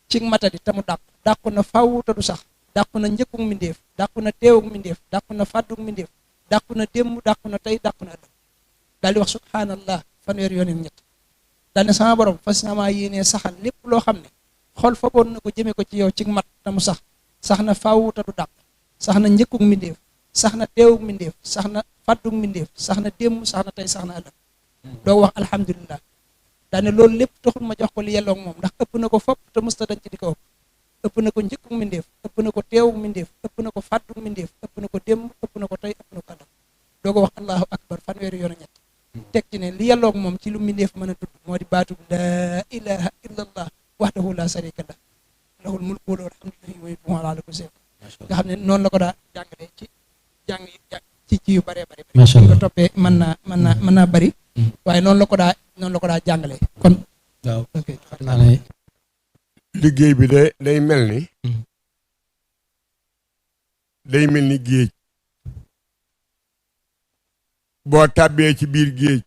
ci matadi te mu dàqu na faw te du sax dàqu na njëkkug mbindéef dàqu na teewug mbindéef dàqu na fàddug mbindéef dàqu na démb dàqu na tey dàqu na ëllëg daal di wax subhanallah fanweer yoon ñett daal ne sama borom fas na maa yéenee saxal lépp loo xam ne xol faboon na ko jëme ko ci yow ci mat te mu sax na faw te du dàq sax na njëkkug mbindéef sax na teewug mbindéef sax na fàddug mbindéef sax na démb sax na tey sax na ëllëg doo wax alhamdulilah daane loolu lépp taxul ma jox ko li yelloog moom ndax ëpp na ko fopp te musta dañ ci di ko ëpp na ko njëkkug mbindéef ëpp na ko teewug mbindéef ëpp na ko fàddug mbindéef ëpp na ko démb ëpp na ko tey ëpp na ko ëllëg doo ko wax allahu akbar fanweeri yoon ñett teg ci ne li yelloog moom ci lu mbindéef mën a tudd moo di baatub laa ilaha illa allah wahdahu la sharika lah lahul mulku wa lahul hamdu wa huwa ala kulli shay'in nga xam ne noonu la ko daa jàngale ci jàng ci yu bëree bëri ko toppee mën naa bëri waaye noonu la ko daa jàngale kon waaw xam naa ne liggéey bi day mel ni géej boo tàbbee ci biir géej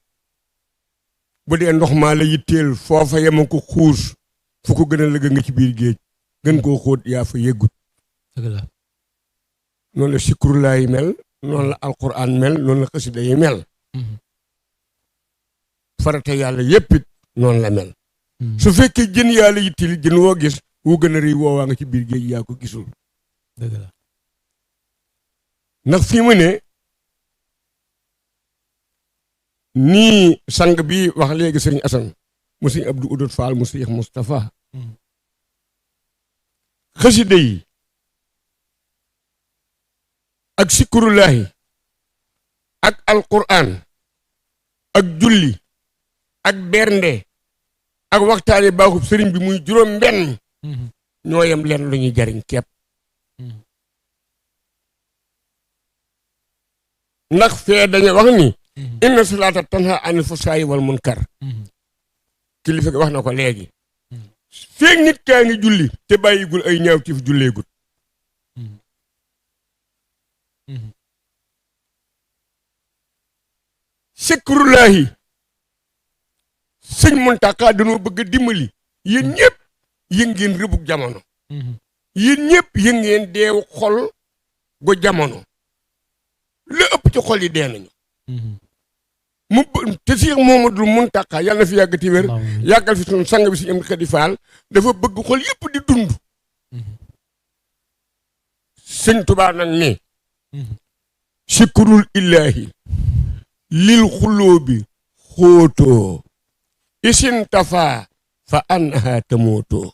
bu dee ndox maa la yitteel foofa yema ko xuus fu ko gën a lëgg nga ci biir géej gën koo xóot yaa fa yeggut dëgg la noonu la sikrulaa yi mel noonu la alquran mel noonu la xasida yi mel farata yàlla yéppit noonu la mel su fekkee jën yàlla yitteel jën woo gis wu gën a rëy woowaa nga ci biir géej yaa ko gisul dëgg la ndax fii mu ne nii sang bi wax léegi sëriñ Asan mu sëriñ Abdou Udut Fall mu sëriñ Moustapha xasida yi ak sikrullahi ak alquran ak julli ak bernde ak waxtaane baaxub sëriñ bi muy juróom benn ñoo yem leen lu ñuy jariñ kepp ndax fee dañu wax ni inna salaata tanha anil fahsaa'i wal munkar kilifa gi wax na ko léegi feeg nit kaa ngi julli te bàyyigul ay ñaawtiif julleegut sikrullahi sëñ Muntaxa dañoo bëgg a dimbali yéen ñëpp yëg ngeen rëbug jamono yéen ñëpp yëg ngeen deew xol gu jamono la ëpp ci xol yi dee nañu te Seex Muhammadul Muntaxa yàlla na fi yàgg ti wér yàggal fi sunu sang bi si am Xadi Faal dafa bëgg xol yëpp di dund sëñ Tuubaa nag ne sikrul illaahi lil xulóobi xóotoo isin tafa fa annaha tamootoo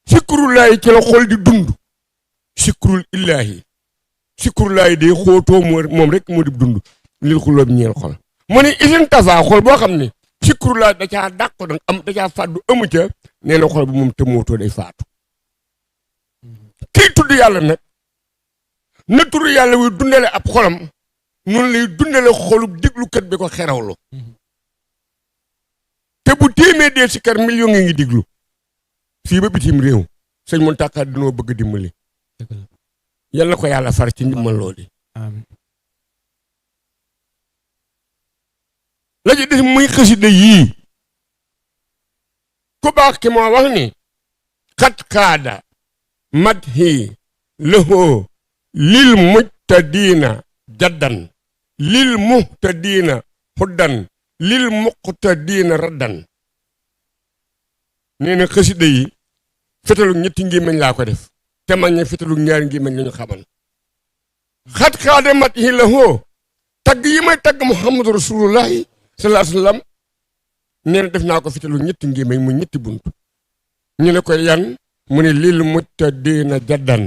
sikrullaahi ci la xol di dund sikrul illaahi sikrullaahi day xóotoo moom rek moo di dund lil xulóobi ñeel xol mu ne isin tafa xol boo xam ne sikrullaahi da caa dàq nag am da caa fàddu amu ca nee na xol bi moom tamootoo day faatu kii tudd yàlla nag na tudd yàlla wuy dundale ab xolam noonu lay dundale xolub déglukat bi ko xerawlu te bu téemee dee si kar million ngi diglu fii ba bitim réew sëñ Muntaxa dinoo bëgg dimbali yal na ko yàlla far ci ndimbal loolu la ci des muy xasida yii ku baax ki moo wax ni xat xaada madhi lahu lil mujtadiina jaddan lil muhtadiina huddan lil muqtadiina raddan. nee na xasida yi fetalu ñetti ngémmiñ laa ko def te mag ñi fetalu ñaari ngémmiñ la ñu xamal. xat xaade madhi lahu tagg yi may tagg Muhammadu Rasulullahi sallallahu alayhi wa sallam nee na def naa ko fetalu ñetti ngémmiñ mu ñetti bunt. ñu ne ko yan mu ne lil muttadiina jaddan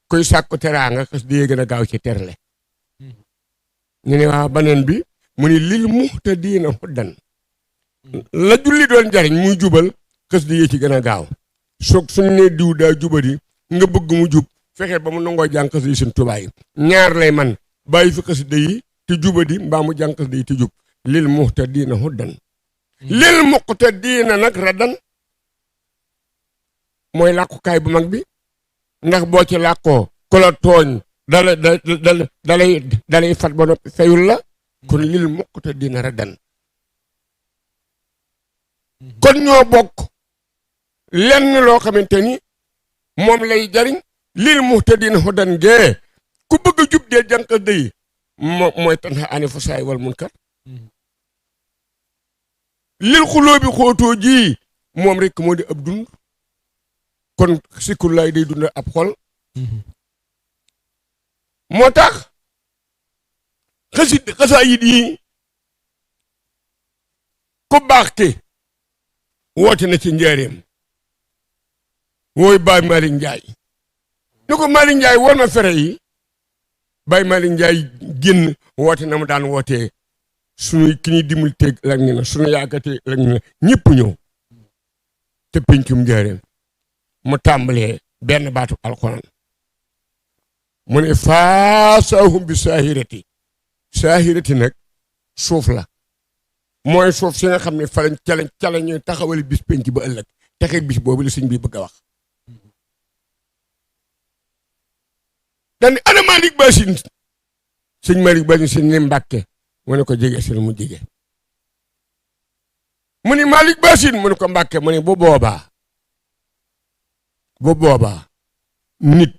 koy sàkku teraanga xas di gën a gaaw ci terle. ñu ne waa baneen bi mu ne lil muhtadiina huddan la julli doon jariñ muy jubal xas di ci gën a gaaw. soog suñu nee diw daa jubadi nga bëgg mu jub fexe ba mu nangoo jàng xas yi seen tubaay ñaar lay man bàyyi fi xas yi te jubadi mbaa mu jàng xas yi te jub. lil muhtadiina huddan lil muqtadiina nag raddan mooy làkkukaay bu mag bi ndax boo ci làkkoo ku la tooñ dalay fat ba noppi fayul la kon lil muqtadiina raddan. kon ñoo bokk lenn loo xamante ni moom lay jariñ lil muhtadiina huddan gee ku bëgg a jub dee jànq dëy mooy tanha ani fasaay wal munkar. lil xuloo bi xootoo ji moom rek moo di ab dund. kon sikkullaay day dund ab xol. moo tax xasaayid yi ku baax ki woote na ci njaareem wooy Baay Malick Ndiaye ni ko Malick Ndiaye woon ma fere yi Baay Malick Ndiaye génn woote na mu daan wootee suñuy ki ñuy dimbali teg lak ni na suñu yaakatee lak ni na ñëpp ñëw te pencum njaareem mu tàmbalee benn baatu alxuraan mu ne faasahum bi saahirati nag suuf la mooy suuf si nga xam ne fa lañ ca la ñuy taxawali bis penc ba ëllëg texe bis boobu la sëñ bi bëgg a wax. dañ ana Malick Bassine sëñ Malick Bassine sëñ ne Mbàkke mu ne ko jege si mu jege mu ne Malick Bassine mu ne ko Mbàkke mu ne bu boobaa nit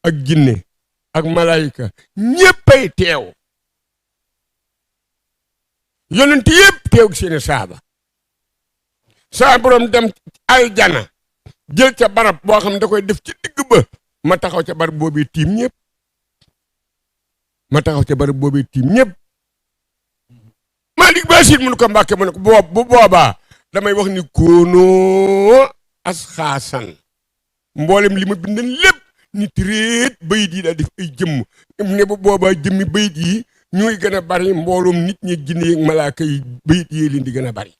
ak jinne ak malaayika ñéppay teew yonent yépp teew gi seeni saaba saa borom dem aljana jël ca barab boo xam ne da koy def ci digg ba ma taxaw ca barab boobu tiim ñépp Malick Bassine mu ne ko Mbàkke mu ne ko bu boobaa damay wax ni koonoo asxaasan mboolem li ma bindan lépp nit réet bayit yi daal def ay jëmm ne bu boobaa jëmmi bayit yi ñooy gën a bari mbooloom nit ñi jinne yi malaaka yi bayit yi leen di gën a bari.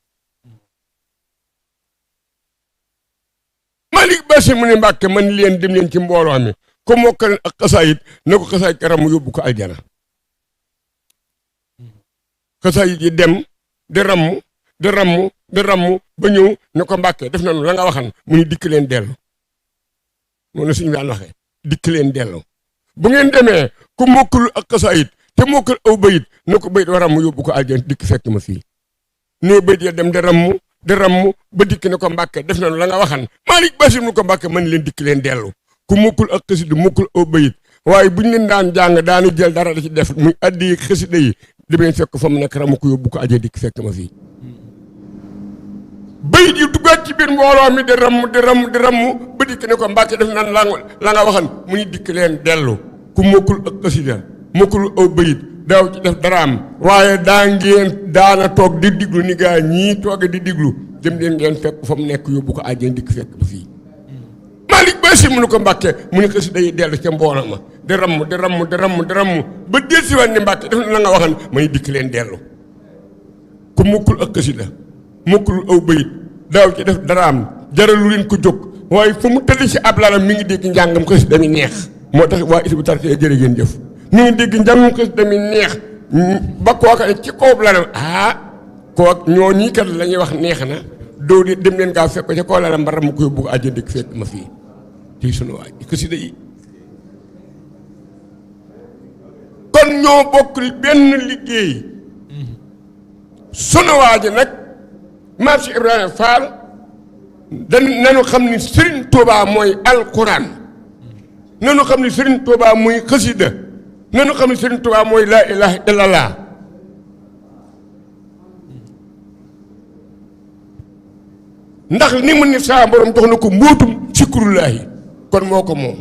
Malick Bassine mu ne Mbàkke man leen dem leen ci mbooloo mi ko mokkal ak xasaayit na ko xasaayit karam yóbbu ko aljana. xasaayit yi dem di ramm ba ñëw ne ko Mbàkke def nañu la nga waxan mu ni dikk leen dellu noonu la suñu daan waxee dikk leen dellu bu ngeen demee ku mokkul ak xasaayit te mokkal aw bayit na ko bayit waram mu yóbbu ko aljana dikk fekk ma fii ne bayit ya dem di ramm ba dikk ne ko Mbàkke def nañu la nga waxan Malick Bassine mu ko Mbàkke man leen dikk leen dellu ku mokkul ak xasida mokkul aw bayit waaye buñ leen daan jàng daanu jël dara da ci def muy addi xasida yi demeen fekk fa mu nekk ramu ko yóbbu ko aljana dikk fekk ma fii bayit yi duggaat ci biir mbooloo mi di ramm ba dikk ne ko Mbàkke def nan la nga waxan mu ni dikk leen dellu ku mokkul ak xasida mokkul aw bayit daaw ci def daraam waaye daana toog di diglu ni gaa ñii tooge di diglu dem leen ngeen fekk fa mu nekk yóbbu ko àjjana dikk fekk ba fii Malick Bassine mu ne ko Mbàkke mu ni xasida yi dellu ca mbooloo ma di ramm ba del si waat ni Mbàkke def na la nga waxan ma ni dikk leen dellu ku mokkul ak xasida mokkul aw bayit daaw ci def daraam jaralu leen ko jóg waaye fa mu tëdd ci ab lalam mi ngi dégg njàngam xasida mi neex moo tax waa Hizbut Tarqiyyah jërë ngeen jëf mi ngi dégg njàngam xasida mi neex ba kooka ne ci kaw lalam kook ñoo ñii kat la ñuy wax neex na doo di dem leen gaaw fekk ko ca kaw lalam ba ram ko yóbbu ko àjjana dikk fekk ma fii tey sunu waay xasida yi kon ñoo bokk benn liggéey sunu waa ji nag Maam Cheikh Ibrahima Fall nanu xam ni Serigne Touba mooy alquran nanu xam ni Serigne Touba mooy xasida nanu xam ni Serigne Touba mooy laa ilaha illallah ndax ni mu ni saa borom jox na ko mbóotum sikrullaahi kon moo ko moom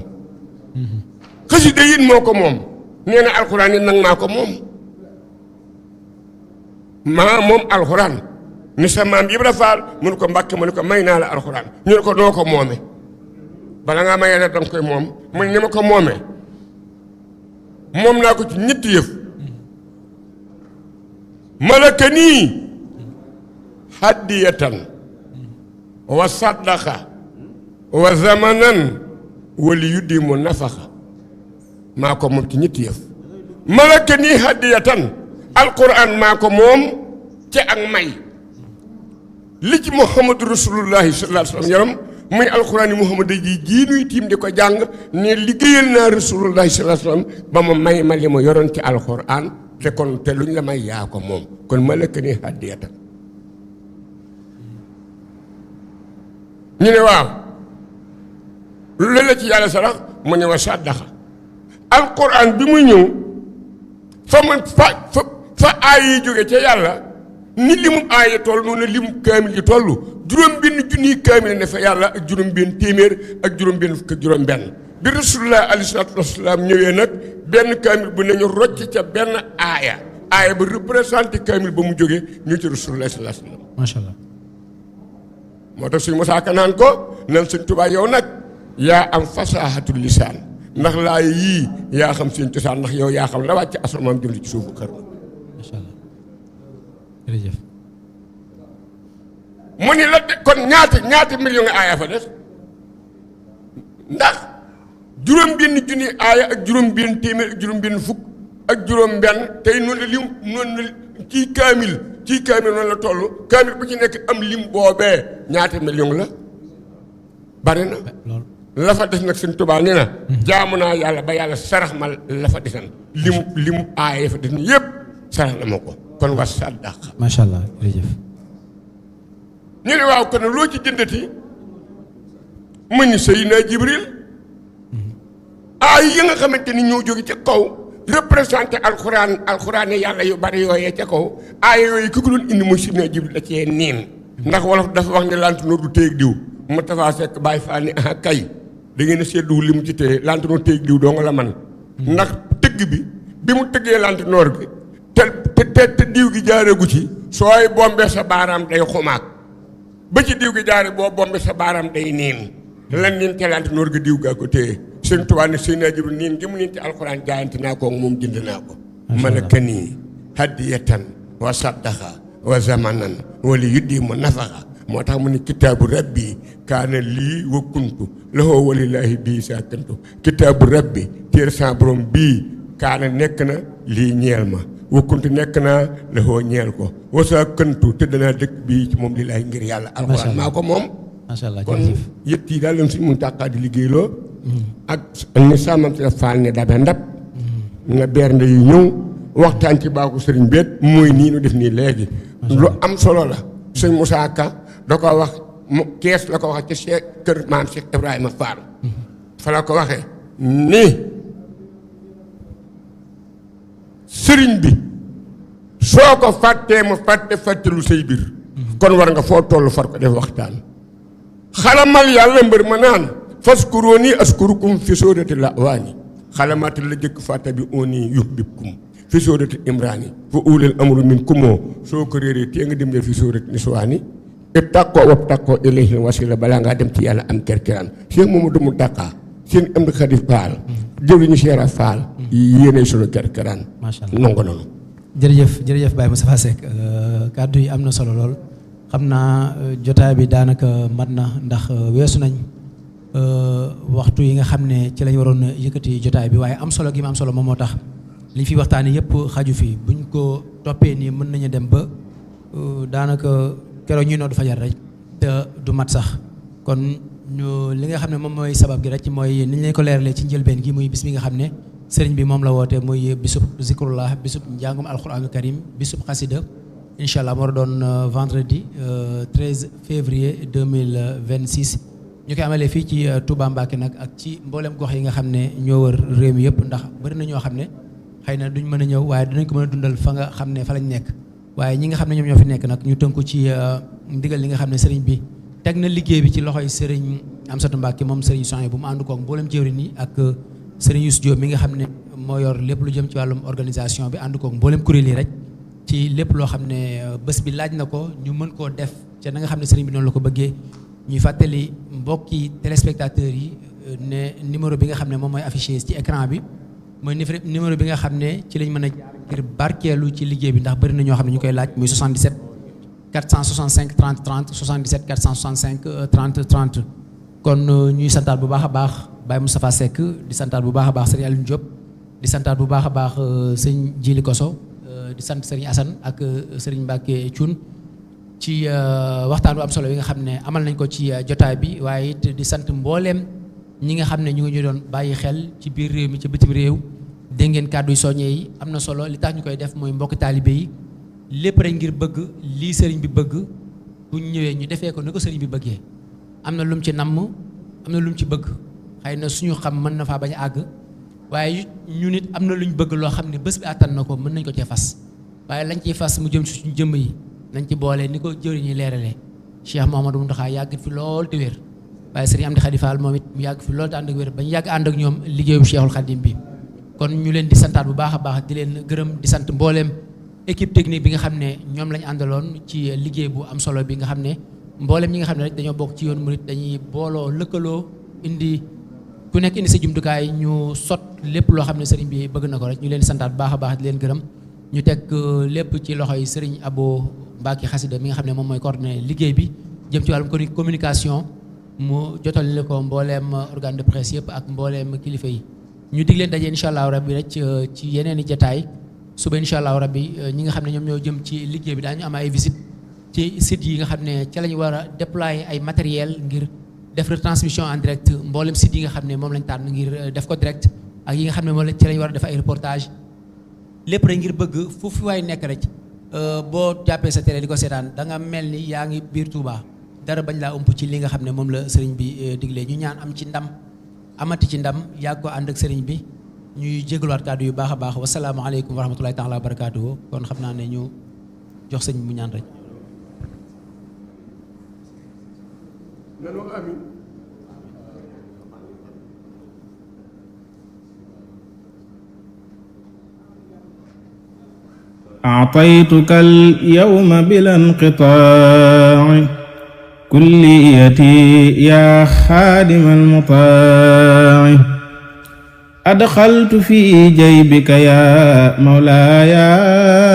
xasida yi moo ko moom nee na alxuraan yi nag maa ko moom maa moom alxuraan ni sa maam Ibra Faal mu ne ko Mbàkke mu ne ko may naa la alxuraan ñu ne ko noo ko moome bala ngaa mayee la danga koy moom mu ne ni ma ko moomee moom naa ko ci ñetti yëf malaka nii haddiyatan wa saddaqa wa zamanan wali yuddi mu nafaxa maa ko moom ci ñetti yëf malaka nii haddiyatan alquran maa ko moom ci ak may li ci muhammadu rasulullahi sallallahu alayhi wa sallam yaram muy alquran yi muhammadu ji nuy tiim di ko jàng ne liggéeyal naa rasulullahi sallallahu alayhi wa sallam ba ma may ma li ma yoroon ci alquran te kon te luñ la may yaa ko moom kon malaka nii haddiyatan ñu ne waaw lu la ci yàlla sarax mu ne wa saddaqa alquran bi muy ñëw fa aay yi jóge ca yàlla ni limu aaya toll noonu limu kaamil yi toll juróom benn junniy kaamil ne fa yàlla ak juróom benn téeméer ak juróom benn fukk ak juróom benn bi rasulullah alayhi salaatu wasalaam ñëwee nag benn kaamil bu nañu rocc ca benn aaya ba représenté kaamil ba mu jógee ñu ci rasulullah sallallahu alayhi wasallam macha allah. moo tax suñu Musaa Ka naan ko nan Sëñ Tuubaa yow nag yaa am fasaahatul lisaan ndax laay yii yaa xam seen cosaan ndax yow yaa xam la wàcc asamaan jëm ci suufu kër macha allah jërëjëf. mu ni la kon ñaata million nga aaya fa des ndax juróom benn junni aaya ak juróom benn téeméer ak juróom benn fukk ak juróom benn tey noonu la lim noonu la ci kaamil noonu la toll kaamil bu ci nekk am lim boobee ñaata million la bari na la fa des nag Sëñ Tuubaa nee na jaamu naa yàlla ba yàlla sarax ma la fa desan limu aaya fa des na yëpp sarax na ma ko kon wa saddaqa macha allah jërëjëf. ñu ne waaw kon loo ci jëndati mu ni Seydina Jibril aay yi nga xamante ni ñoo jóge ca kaw représenté alxuraan yàlla yu bari yooyee ca kaw aay yooyu ki ko doon indi muy Seydina Jibril da cee niin ndax wolof dafa wax ne lantinoor du téyeg diw mu tafaa sekk bàyyi faa ni kay da ngeen a seddu li mu ci téye lantinoor téyeg diw doo nga la man ndax tëgg bi mu tëggee lantinoor bi te diw gi jaareegu ci sooy bombee sa baaraam day xumaag ba ci diw gi jaare boo bombe sa baaraam day niin lan niin te lantinoor gi diw gaa ko téye Sëñ Tuubaa ne Seydina Jibril niin gi mu niin ci alxuraan jaayante naa ko moom jënd naa ko malaka nii hadiyatan wa saddaqa wa zamanan wala yuddi mu nafaxa moo tax mu ne kitaabu rabbi kaana lii wa kuntu lahu walilaahi bii saakantu kitaabu rabbi téere sa borom bii kaana nekk na lii ñeel ma wa kuntu nekk naa lahu ñeel ko wa saakantu tëdd naa dëkk bii ci moom lillaahi ngir yàlla alxuraan maa ko moom macha allah kon jërëjëf. yëpp yi daal leen suñ mun tàqaa di liggéeyloo ak ni sàmmante faal ne dabe ndab nga bernde yu ñëw waxtaan ci baaku sëriñ beet mooy nii nu def nii léegi lu am solo la sëñ Musaa Ka da ko wax kees la ko wax ci Cheikh kër maam Cheikh Ibrahima Fall fa la ko waxee ni sëriñ bi soo ko fàttee mu fàttelu say biir kon war nga foo toll far ko def waxtaan xalamal yàlla mbër ma naan faskurooni askurukum fi sóodati la waani xalamaati la jëkk fàtta bi oni yuhbibkum fi sóodati imraani fa uleel amru min kumoo soo ko réeree tee nga dem fi sóodati niswaani ib tàkkoo wab tàkkoo ilayhi wasila balaa ngaa dem ci yàlla am kerkeraan Cheikh Mamadou mu daqaa seen am di Xadi Faal jëwriñu Cheikh Faal yéenay sunu kerkeraan macha allah nongo noonu jërëjëf Baye Moustapha Seck kàddu yi am na solo lool xam naa jotaay bi daanaka mat na ndax weesu nañ waxtu yi nga xam ne ci lañ waroon yëkkati jotaay bi waaye am solo gi ma am solo moom moo tax liñ fi waxtaanee yëpp xaju fi buñ ko toppee nii mën nañu dem ba daanaka keroog ñuy noddu fajar rek te du mat sax kon ñu li nga xam ne moom mooy sabab gi rek mooy ni ñu leen ko leeralee ci njëlbeen gi muy bis bi nga xam ne sëriñ bi moom la woote muy bisub zikrullah bisub njàngum alquranul karim bisub xasida incha allah moo doon vendredi 13 février 2026 ñu koy amalee fii ci Touba Mbacké nag ak ci mboolem gox yi nga xam ne ñoo wër réew mi yëpp ndax bëri na ñoo xam ne xëy na duñ mën a ñëw waaye dinañ ko mën a dundal fa nga xam ne fa lañ nekk waaye ñi nga xam ne ñoom ñoo fi nekk nag ñu tënku ci ndigal li nga xam ne sëriñ bi teg na liggéey bi ci loxoy sëriñ Amsatou Mbacké moom sëriñ Sonia bu mu ànd koog mboolem jëwriñ yi ak sëriñ Youssou Diop mi nga xam ne moo yor lépp lu jëm ci wàllum organisation bi ànd koog mboolem kuréel yi rek ci lépp loo xam ne bés bi laaj na ko ñu mën koo def ca na nga xam ne sëriñ bi noonu la ko bëggee ñuy fàttali mbokki téléspectateurs yi ne numéro bi nga xam ne moom mooy affiché ci écran bi mooy numéro bi nga xam ne ci lañ mën a jaar ngir barkeelu ci liggéey bi ndax bëri na ñoo xam ne ñu koy laaj muy 77 465 30 30 77 465 30 30 kon ñuy santaat bu baax a baax Baye Moustapha Seck di santaat bu baax a baax sëriñ Alioune Diop di santaat bu baax a baax sëñ Djili Koso di sant sëriñ Assane ak sëriñ Mbacké Thioune ci waxtaan bu am solo yi nga xam ne amal nañ ko ci jotaay bi waaye it di sant mbooleem ñi nga xam ne ñu ngi ñu doon bàyyi xel ci biir réew mi ci bitim réew dégg ngeen kàddu yu soññee yi am na solo li tax ñu koy def mooy mbokki taalibe yi lépp rek ngir bëgg lii sëriñ bi bëgg bu ñu ñëwee ñu defee ko ni ko sëriñ bi bëggee am na lu mu ci namm am na lu mu ci bëgg xëy na suñu xam mën na faa bañ a àgg waaye ñu nit am na lu ñu bëgg loo xam ne bés bi àttan na ko mën nañ ko cee fas waaye lañ ciy fas mu jëm si suñu jëmm yi nañ ci boole ni ko jëriñ yi leeralee Cheikh Mouhamadou Mountakha yàgg fi lool te wér waaye sëriñ Amdi Khady Fall moom it mu yàgg fi lool te ànd ak wér bañ yàgg ànd ak ñoom liggéeyu Cheikhul Khadim bi kon ñu leen di santaat bu baax a baax di leen gërëm di sant mbooleem équipe technique bi nga xam ne ñoom lañ àndaloon ci liggéey bu am solo bi nga xam ne mbooleem ñi nga xam ne rek dañoo bokk ci yoon murit dañuy booloo lëkkaloo indi ku nekk indi sa jumtukaay ñu sot lépp loo xam ne sëriñ bi bëgg na ko rek ñu leen santaat bu baax a baax di leen gërëm ñu teg lépp ci loxoy sëriñ Abo Mbacké Xasida mi nga xam ne moom mooy coordonné liggéey bi jëm ci wàllum communication mu jotal le ko mbooleem organe de presse yëpp ak mbooleem kilifa yi ñu dig leen daje incha allahu rabbi rek ci yeneen i jataay suba incha allahu rabbi ñi nga xam ne ñoom ñoo jëm ci liggéey bi daañu am ay visite ci site yi nga xam ne ca la ñu war a déployer ay matériel ngir def retransmission en direct mboolem site yi nga xam ne moom lañ tànn ngir def ko direct ak yi nga xam ne moom la ci lañ war a def ay reportage lépp rek ngir bëgg foofu waay nekk rek boo jàppee sa télé di ko seetaan da nga mel ni yaa ngi biir Touba dara bañ laa ëmp ci li nga xam ne moom la sëriñ bi diglee ñu ñaan am ci ndam amati ci ndam yàgg ko ànd ak sëriñ bi ñuy jégaluwaat kàddu yu baax a baax wasalaamaaleykum wa rahmatulahi taala wa barakaatuhu kon xam naa ne ñu jox sëñ mu ñaan rek. أعطيتك اليوم بلا انقطاع كليتي يا خادم المطاع أدخلت في جيبك يا مولاي